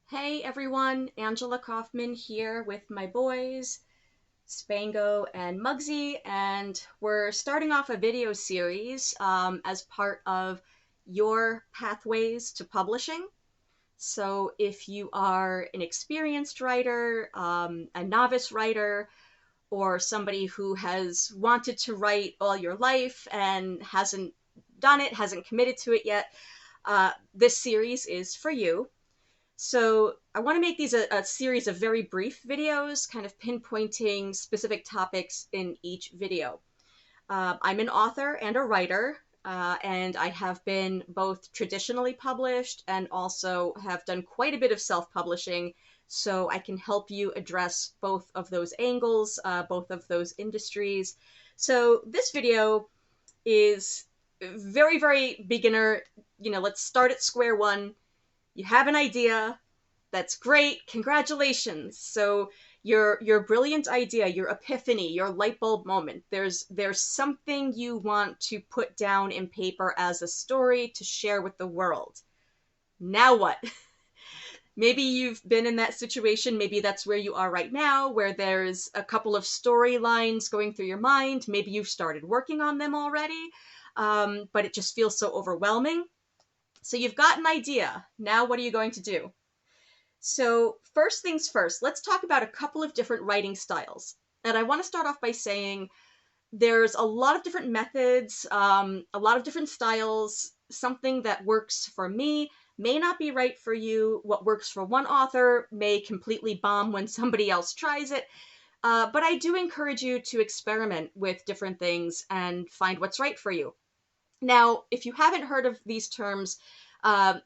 Hey everyone, Angela Kaufman here with my boys, Spango and Muggsy, and we're starting off a video series as part of your pathways to publishing. So if you are an experienced writer, a novice writer, or somebody who has wanted to write all your life and hasn't done it, hasn't committed to it yet, this series is for you. So I want to make these a series of very brief videos, kind of pinpointing specific topics in each video. I'm an author and a writer, and I have been both traditionally published and also have done quite a bit of self-publishing, so I can help you address both of those angles, both of those industries. So this video is very, very beginner. Let's start at square one. You have an idea. That's great. Congratulations. So your brilliant idea, your epiphany, your light bulb moment. There's something you want to put down in paper as a story to share with the world. Now what? Maybe you've been in that situation. Maybe that's where you are right now, where there's a couple of storylines going through your mind. Maybe you've started working on them already, but it just feels so overwhelming. So you've got an idea. Now what are you going to do? So first things first, let's talk about a couple of different writing styles. And I want to start off by saying there's a lot of different methods, a lot of different styles. Something that works for me may not be right for you. What works for one author may completely bomb when somebody else tries it. But I do encourage you to experiment with different things and find what's right for you. Now, if you haven't heard of these terms,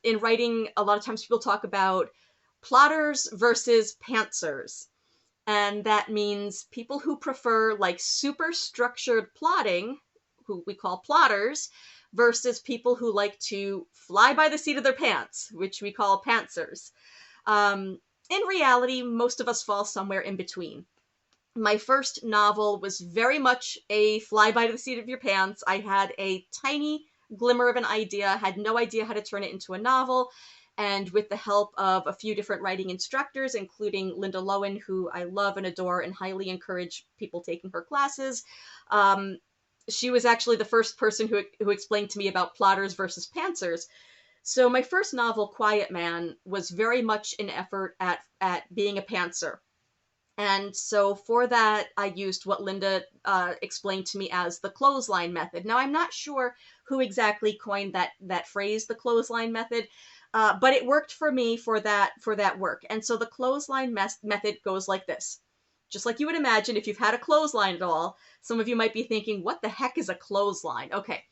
in writing, a lot of times people talk about plotters versus pantsers. And that means people who prefer like super structured plotting, who we call plotters, versus people who like to fly by the seat of their pants, which we call pantsers. In reality, most of us fall somewhere in between. My first novel was very much a fly by the seat of your pants. I had a tiny glimmer of an idea, had no idea how to turn it into a novel, and with the help of a few different writing instructors, including Linda Lowen, who I love and adore and highly encourage people taking her classes, she was actually the first person who explained to me about plotters versus pantsers. So my first novel, Quiet Man, was very much an effort at being a pantser. And so for that, I used what Linda explained to me as the clothesline method. Now, I'm not sure who exactly coined that phrase, the clothesline method, but it worked for me for that work. And so the clothesline method goes like this. Just like you would imagine if you've had a clothesline at all, some of you might be thinking, what the heck is a clothesline? Okay.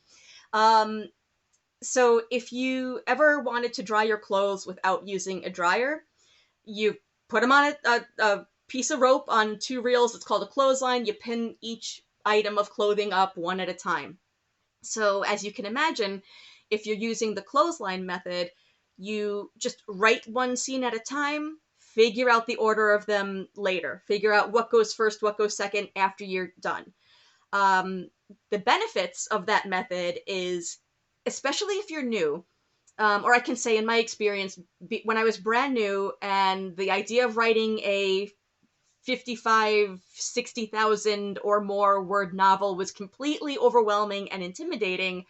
So if you ever wanted to dry your clothes without using a dryer, you put them on a piece of rope on two reels. It's called a clothesline. You pin each item of clothing up one at a time. So as you can imagine, if you're using the clothesline method, you just write one scene at a time, figure out the order of them later, figure out what goes first, what goes second after you're done. The benefits of that method is, especially if you're new, or I can say in my experience, when I was brand new and the idea of writing a 55, 60,000 or more word novel was completely overwhelming and intimidating,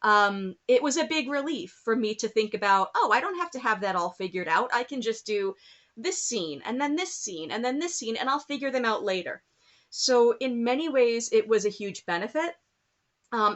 it was a big relief for me to think about, oh, I don't have to have that all figured out. I can just do this scene, and then this scene, and then this scene, and I'll figure them out later. So in many ways, it was a huge benefit.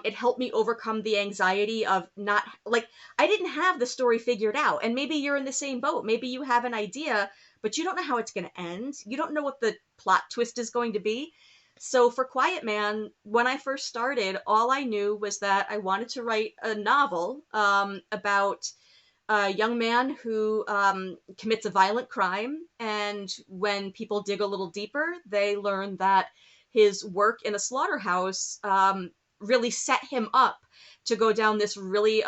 It helped me overcome the anxiety of not, like, I didn't have the story figured out. And maybe you're in the same boat. Maybe you have an idea, but you don't know how it's going to end. You don't know what the plot twist is going to be. So for Quiet Man, when I first started, all I knew was that I wanted to write a novel about a young man who commits a violent crime. And when people dig a little deeper, they learn that his work in a slaughterhouse really set him up to go down this really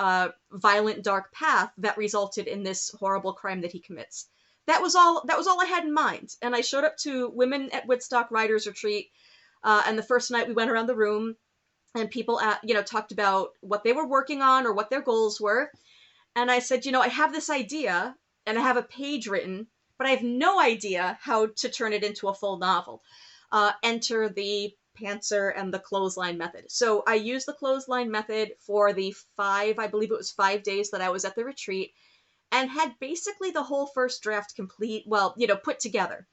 violent, dark path that resulted in this horrible crime that he commits. That was all I had in mind. And I showed up to Women at Woodstock Writers Retreat, and the first night we went around the room, and people talked about what they were working on or what their goals were. And I said, I have this idea, and I have a page written, but I have no idea how to turn it into a full novel. Enter the pantser and the clothesline method. So I used the clothesline method for the I believe it was 5 days that I was at the retreat, and had basically the whole first draft complete, well, put together.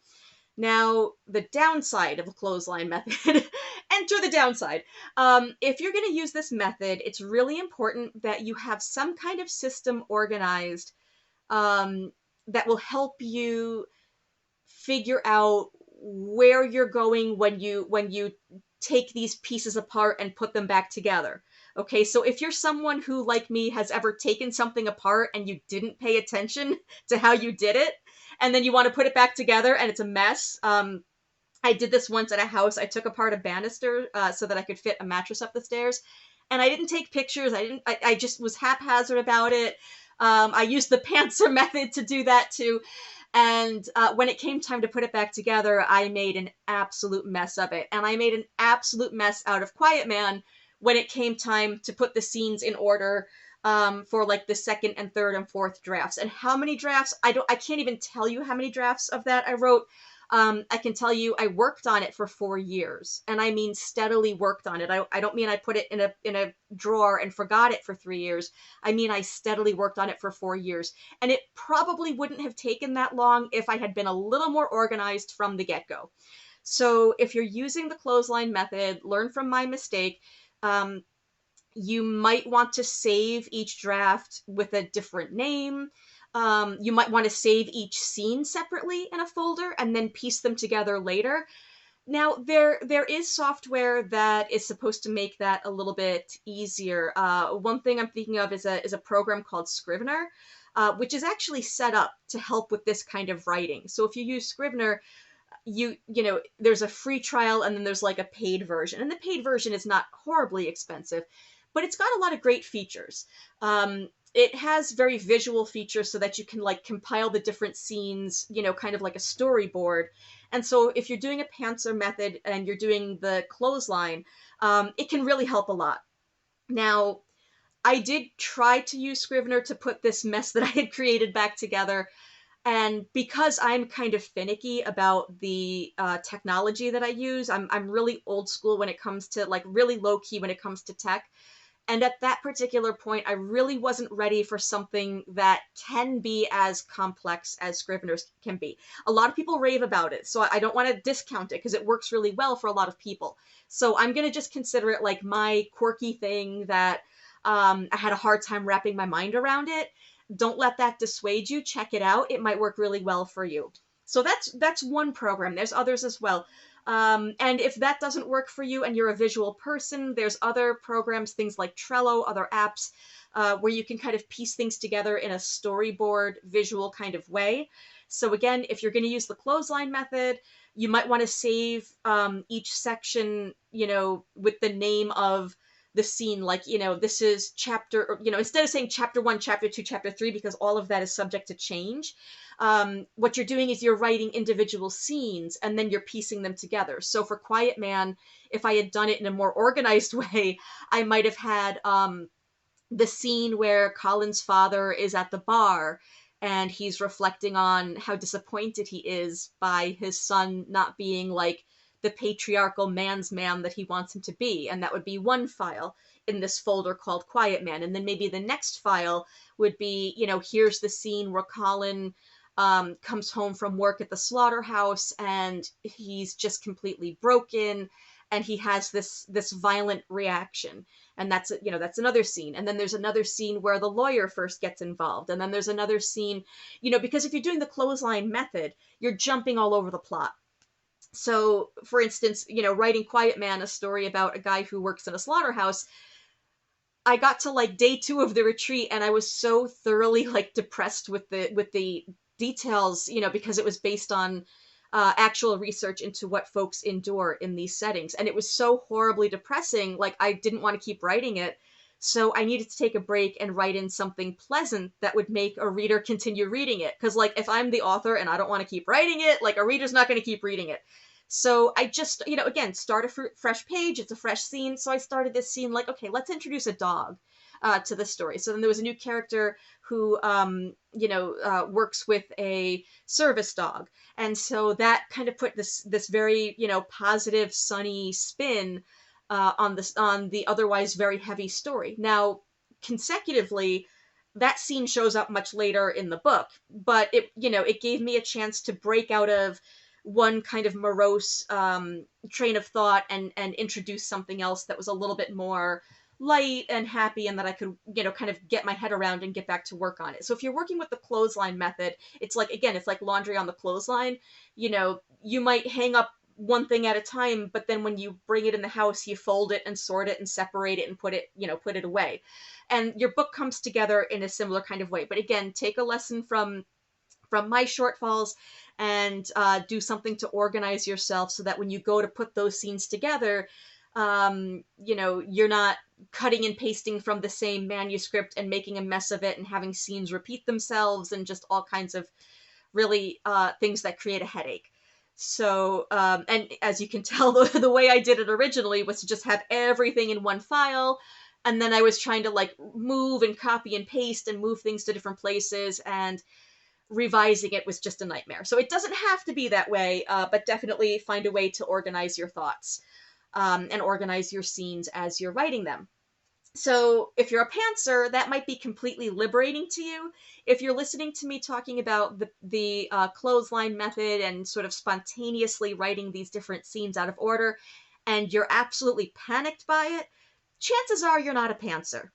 Now, the downside of the clothesline method, enter the downside. If you're going to use this method, it's really important that you have some kind of system organized that will help you figure out where you're going when you take these pieces apart and put them back together. Okay, so if you're someone who, like me, has ever taken something apart and you didn't pay attention to how you did it, and then you want to put it back together and it's a mess. I did this once at a house. I took apart a banister so that I could fit a mattress up the stairs, and I didn't take pictures. I just was haphazard about it. I used the pantser method to do that too. And when it came time to put it back together, I made an absolute mess of it. And I made an absolute mess out of Quiet Man when it came time to put the scenes in order for like the second and third and fourth drafts. And how many drafts? I can't even tell you how many drafts of that I wrote. I can tell you I worked on it for 4 years, and I mean steadily worked on it. I don't mean I put it in a drawer and forgot it for 3 years. I mean I steadily worked on it for 4 years, and it probably wouldn't have taken that long if I had been a little more organized from the get-go. So if you're using the clothesline method, learn from my mistake. You might want to save each draft with a different name. You might want to save each scene separately in a folder and then piece them together later. Now, there is software that is supposed to make that a little bit easier. One thing I'm thinking of is a program called Scrivener, which is actually set up to help with this kind of writing. So if you use Scrivener, there's a free trial and then there's like a paid version. And the paid version is not horribly expensive, but it's got a lot of great features. It has very visual features so that you can like compile the different scenes, kind of like a storyboard. And so if you're doing a pantser method and you're doing the clothesline, it can really help a lot. Now, I did try to use Scrivener to put this mess that I had created back together. And because I'm kind of finicky about the technology that I use, I'm really old school when it comes to, like, really low key when it comes to tech. And at that particular point, I really wasn't ready for something that can be as complex as Scrivener can be. A lot of people rave about it, so I don't want to discount it because it works really well for a lot of people. So I'm going to just consider it like my quirky thing that I had a hard time wrapping my mind around it. Don't let that dissuade you. Check it out. It might work really well for you. So that's one program. There's others as well. And if that doesn't work for you and you're a visual person, there's other programs, things like Trello, other apps, where you can kind of piece things together in a storyboard visual kind of way. So again, if you're going to use the clothesline method, you might want to save each section, with the name of the scene, like, this is chapter, or, instead of saying chapter 1, chapter 2, chapter 3, because all of that is subject to change. What you're doing is you're writing individual scenes and then you're piecing them together. So for Quiet Man, if I had done it in a more organized way, I might have had the scene where Colin's father is at the bar and he's reflecting on how disappointed he is by his son not being like the patriarchal man's man that he wants him to be. And that would be one file in this folder called Quiet Man. And then maybe the next file would be, here's the scene where Colin comes home from work at the slaughterhouse and he's just completely broken and he has this violent reaction. And that's another scene. And then there's another scene where the lawyer first gets involved. And then there's another scene, because if you're doing the clothesline method, you're jumping all over the plot. So, for instance, writing Quiet Man, a story about a guy who works in a slaughterhouse, I got to like day 2 of the retreat and I was so thoroughly like depressed with the details, because it was based on actual research into what folks endure in these settings. And it was so horribly depressing, like I didn't want to keep writing it. So I needed to take a break and write in something pleasant that would make a reader continue reading it. Because like if I'm the author and I don't want to keep writing it, like a reader's not going to keep reading it. So I just, again, start a fresh page. It's a fresh scene. So I started this scene like, okay, let's introduce a dog. to the story. So then there was a new character who, works with a service dog. And so that kind of put this very, positive, sunny spin on the otherwise very heavy story. Now, consecutively, that scene shows up much later in the book, but it gave me a chance to break out of one kind of morose train of thought and introduce something else that was a little bit more light and happy, and that I could, kind of get my head around and get back to work on it. So if you're working with the clothesline method, it's like, again, it's like laundry on the clothesline. You might hang up one thing at a time, but then when you bring it in the house, you fold it and sort it and separate it and put it away. And your book comes together in a similar kind of way. But again, take a lesson from my shortfalls and do something to organize yourself so that when you go to put those scenes together, you're not cutting and pasting from the same manuscript and making a mess of it and having scenes repeat themselves and just all kinds of really things that create a headache. So, and as you can tell, the way I did it originally was to just have everything in one file. And then I was trying to like move and copy and paste and move things to different places, and revising it was just a nightmare. So it doesn't have to be that way, but definitely find a way to organize your thoughts and organize your scenes as you're writing them. So if you're a pantser, that might be completely liberating to you. If you're listening to me talking about the clothesline method and sort of spontaneously writing these different scenes out of order, and you're absolutely panicked by it, chances are you're not a pantser.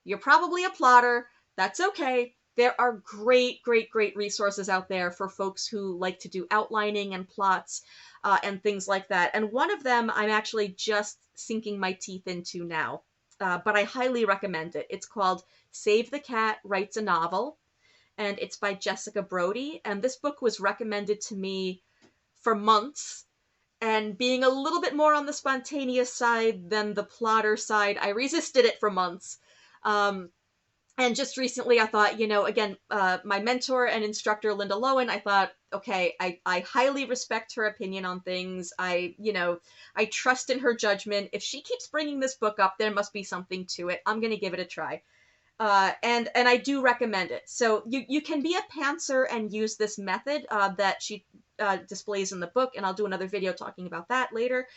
You're probably a plotter. That's okay. There are great, great, great resources out there for folks who like to do outlining and plots and things like that. And one of them I'm actually just sinking my teeth into now. But I highly recommend it. It's called Save the Cat Writes a Novel, and it's by Jessica Brody. And this book was recommended to me for months. And being a little bit more on the spontaneous side than the plotter side, I resisted it for months. And just recently I thought, again, my mentor and instructor, Linda Lowen, I thought, okay, I highly respect her opinion on things. I trust in her judgment. If she keeps bringing this book up, there must be something to it. I'm going to give it a try. And I do recommend it. So you can be a pantser and use this method that she displays in the book, and I'll do another video talking about that later.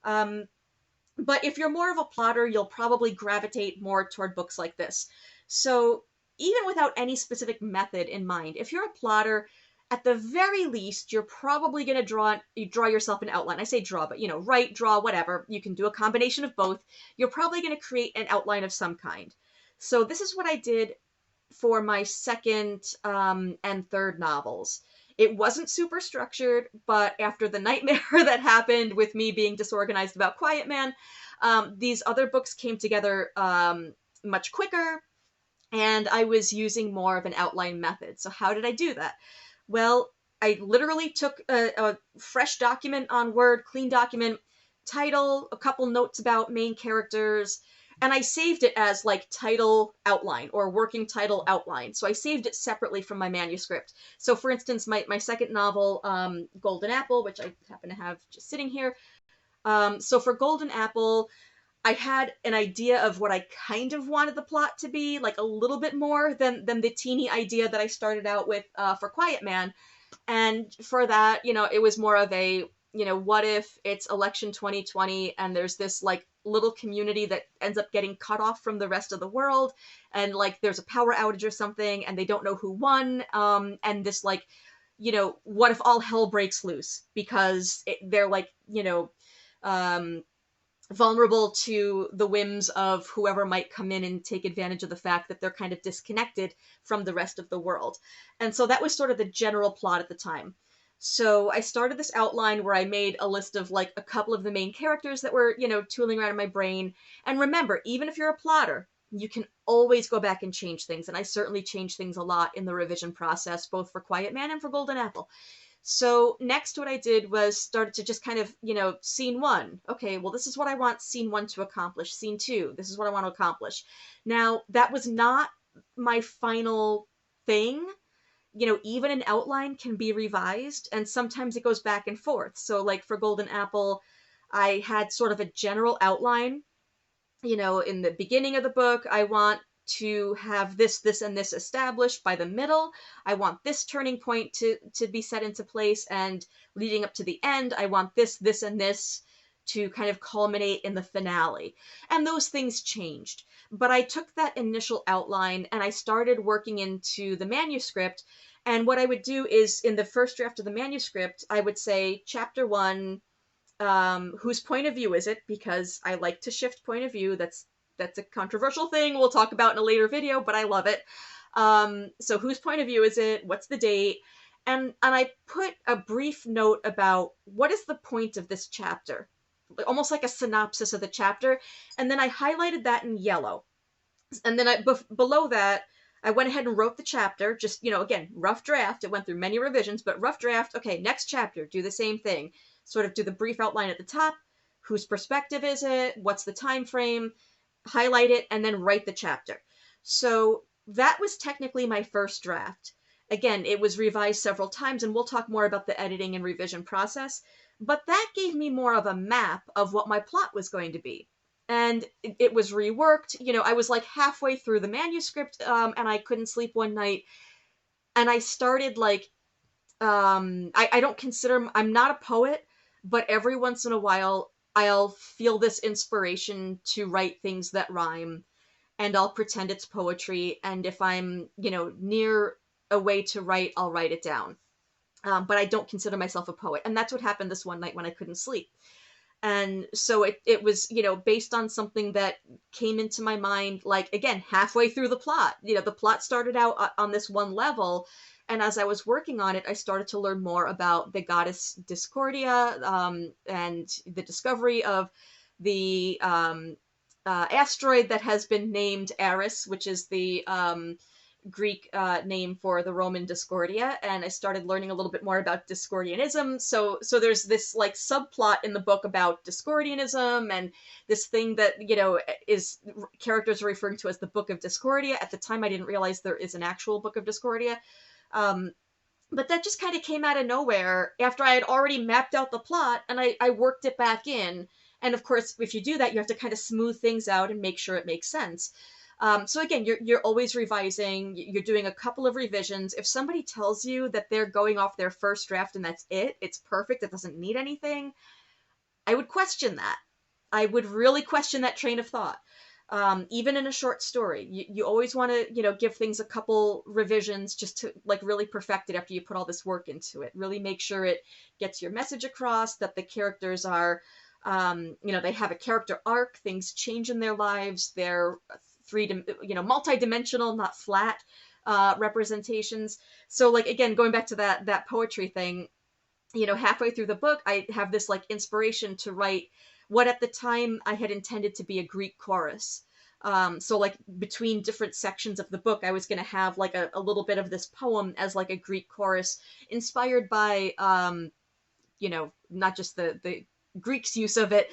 But if you're more of a plotter, you'll probably gravitate more toward books like this. So even without any specific method in mind, if you're a plotter, at the very least, you're probably going to draw yourself an outline. I say draw, but write, draw, whatever. You can do a combination of both. You're probably going to create an outline of some kind. So this is what I did for my second and third novels. It wasn't super structured, but after the nightmare that happened with me being disorganized about Quiet Man, these other books came together much quicker, and I was using more of an outline method. So how did I do that? Well, I literally took a fresh document on Word, clean document, title, a couple notes about main characters, and I saved it as like title outline or working title outline. So I saved it separately from my manuscript. So for instance, my second novel, Golden Apple, which I happen to have just sitting here. So for Golden Apple, I had an idea of what I kind of wanted the plot to be, like a little bit more than the teeny idea that I started out with for Quiet Man. And for that, it was more of a, what if it's election 2020 and there's this like little community that ends up getting cut off from the rest of the world, and like there's a power outage or something and they don't know who won, and this like, what if all hell breaks loose because they're like, vulnerable to the whims of whoever might come in and take advantage of the fact that they're kind of disconnected from the rest of the world. And so that was sort of the general plot at the time. So I started this outline where I made a list of like a couple of the main characters that were, tooling around in my brain. And remember, even if you're a plotter, you can always go back and change things. And I certainly changed things a lot in the revision process, both for Quiet Man and for Golden Apple. So next what I did was started to just kind of, scene one. Okay, well, this is what I want scene one to accomplish. Scene two, this is what I want to accomplish. Now, that was not my final thing. Even an outline can be revised, and sometimes it goes back and forth. So like for Golden Apple, I had sort of a general outline, in the beginning of the book, I want to have this, this, and this established. By the middle, I want this turning point to be set into place, and leading up to the end, I want this, this, and this to kind of culminate in the finale. And those things changed. But I took that initial outline and I started working into the manuscript. And what I would do is, in the first draft of the manuscript, I would say, chapter 1, whose point of view is it? Because I like to shift point of view. That's a controversial thing we'll talk about in a later video, but I love it. So whose point of view is it? What's the date? And I put a brief note about what is the point of this chapter, almost like a synopsis of the chapter. And then I highlighted that in yellow. And then below that, I went ahead and wrote the chapter, just, again, rough draft. It went through many revisions, but rough draft. Okay, next chapter, do the same thing. Sort of do the brief outline at the top. Whose perspective is it? What's the time frame? Highlight it, and then write the chapter. So that was technically my first draft. Again, it was revised several times, and we'll talk more about the editing and revision process. But that gave me more of a map of what my plot was going to be. And it was reworked. I was like halfway through the manuscript, and I couldn't sleep one night. And I started like, I don't consider, I'm not a poet, but every once in a while, I'll feel this inspiration to write things that rhyme, and I'll pretend it's poetry. And if I'm, near a way to write, I'll write it down. But I don't consider myself a poet. And that's what happened this one night when I couldn't sleep. And so it was, based on something that came into my mind, like, again, halfway through the plot. The plot started out on this one level. And as I was working on it, I started to learn more about the goddess Discordia, and the discovery of the asteroid that has been named Eris, which is the Greek name for the Roman Discordia. And I started learning a little bit more about Discordianism. So there's this like subplot in the book about Discordianism, and this thing that, is characters are referring to as the Book of Discordia. At the time, I didn't realize there is an actual Book of Discordia. But that just kind of came out of nowhere after I had already mapped out the plot, and I worked it back in. And of course, if you do that, you have to kind of smooth things out and make sure it makes sense. So again, you're always revising. You're doing a couple of revisions. If somebody tells you that they're going off their first draft and that's it, it's perfect, it doesn't need anything, I would question that. I would really question that train of thought. Even in a short story, you always want to, give things a couple revisions just to like really perfect it after you put all this work into it. Really make sure it gets your message across, that the characters are, they have a character arc, things change in their lives, they're multi-dimensional, not flat representations. So like, again, going back to that poetry thing, halfway through the book, I have this like inspiration to write what at the time I had intended to be a Greek chorus. So like between different sections of the book, I was going to have like a little bit of this poem as like a Greek chorus, inspired by, not just the Greeks' use of it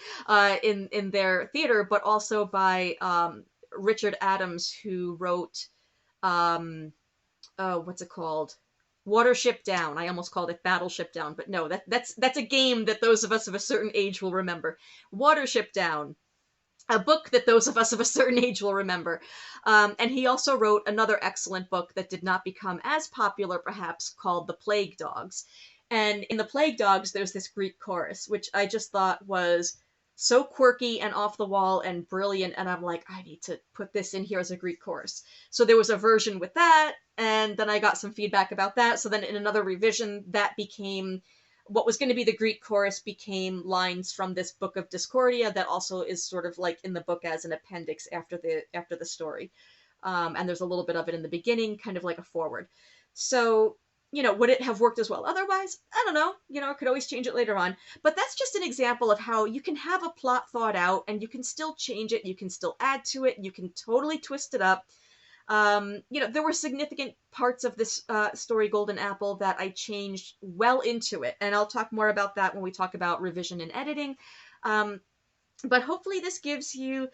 in their theater, but also by Richard Adams, who wrote, what's it called? Watership Down. I almost called it Battleship Down, but no, that's a game that those of us of a certain age will remember. Watership Down, a book that those of us of a certain age will remember. And he also wrote another excellent book that did not become as popular, perhaps, called The Plague Dogs. And in The Plague Dogs, there's this Greek chorus, which I just thought was so quirky and off the wall and brilliant, and I'm like, I need to put this in here as a Greek chorus. So there was a version with that, and then I got some feedback about that. So then in another revision, that became what was going to be the Greek chorus, became lines from this Book of Discordia that also is sort of like in the book as an appendix after the story. And there's a little bit of it in the beginning, kind of like a forward. So, would it have worked as well otherwise? I don't know. I could always change it later on. But that's just an example of how you can have a plot thought out and you can still change it. You can still add to it. You can totally twist it up. There were significant parts of this story, Golden Apple, that I changed well into it. And I'll talk more about that when we talk about revision and editing. But hopefully this gives you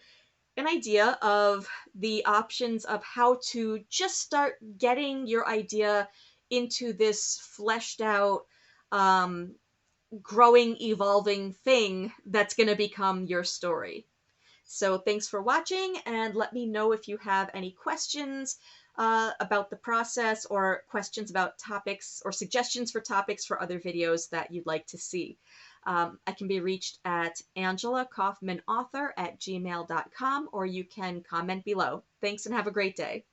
an idea of the options of how to just start getting your idea into this fleshed out, growing, evolving thing that's going to become your story. So thanks for watching, and let me know if you have any questions about the process, or questions about topics or suggestions for topics for other videos that you'd like to see. I can be reached at AngelaKaufmanAuthor@gmail.com, or you can comment below. Thanks and have a great day.